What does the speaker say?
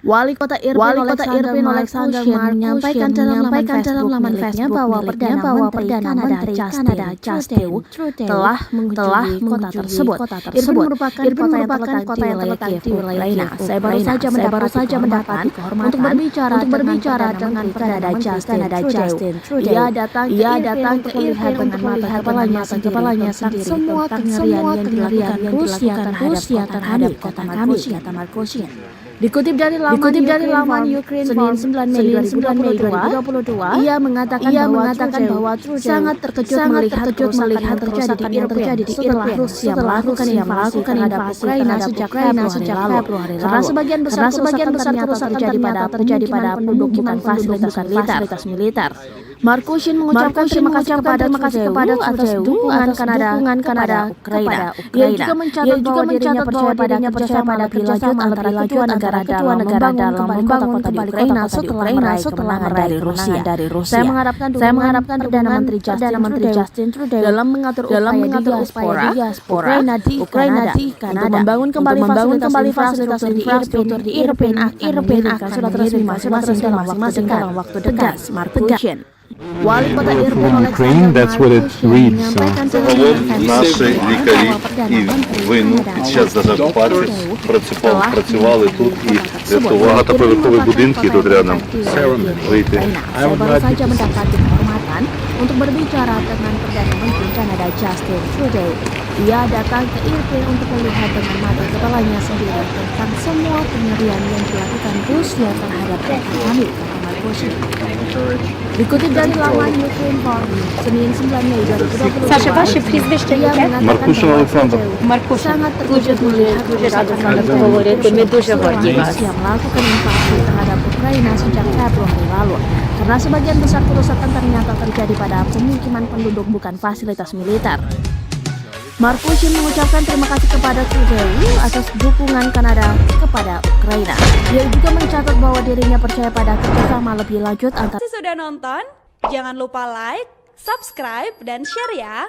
Wali Kota Irvin Alexander menyampaikan dalam laman Facebooknya bahwa Perdana Menteri Kanada Justin Trudeau telah mengunjungi kota tersebut. Irvin merupakan kota yang terletak di wilayah Ukraina. Saya baru saja mendapat kehormatan untuk berbicara dengan Perdana Justin Trudeau. Ia datang ke Irvin untuk melihat kepalanya sendiri semua kengerian yang dilakukan Rusia terhadap kota Markosyan. Dikutip dari laman Ukraine Senin 9 Mei 2022, ia mengatakan bahwa Trudeau sangat terkejut melihat kerusakan yang terjadi di Irland Rusia melakukan invasi terhadap Ukraina sejak Februari lalu. Karena sebagian besar kerusakan terjadi pada penduduk bukan fasilitas militer. Markosyan mengucapkan terima kasih kepada Trudeau atas dukungan Kanada Ukraina. Ia juga mencatat bahwa dirinya percaya pada kerjasama antara kedua negara dalam membangun kembali Ukraina setelah meraih kemenangan dari Rusia. Saya mengharapkan Perdana Menteri Justin Trudeau dalam mengatur upaya diaspora Ukraina di Kanada untuk membangun kembali fasilitas infrastruktur di Irvin akan surat resmi masing-masing dalam waktu dekat. Markosyan. Wali Kota Irvin Ukraine, that's what it reads. Наші лікарі і в війну під час окупації працювали тут і рятували багатоповерхові будинки тут рядом. Вийти. Saya baru saja mendapat kehormatan untuk berbicara dengan Perdana Menteri Kanada Justin Trudeau. Ia datang ke Irvin untuk melihat dengan mata kepalanya sendiri tentang semua kengerian yang dilakukan Rusia terhadap kota kami, kata Markosyan. Dikutip dari laman Ukraine Forum, Senin 9 Mei 2022, Саша, ваше прізвище ia яке? mengatakan Markosyan bahwa Alexander. Trudeau Markosyan. sangat terkejut melihat kerusakan yang говорити, ми дуже горді вас. Rusia melakukan invasi terhadap Ukraina sejak Februari lalu. Karena sebagian besar kerusakan ternyata terjadi pada pemukiman penduduk bukan fasilitas militer. Markosyan mengucapkan terima kasih kepada Trudeau atas dukungan Kanada kepada Ukraina. Ia juga mencatat bahwa dirinya percaya pada kerjasama lebih lanjut antara. Sudah nonton? Jangan lupa like, subscribe, dan share ya.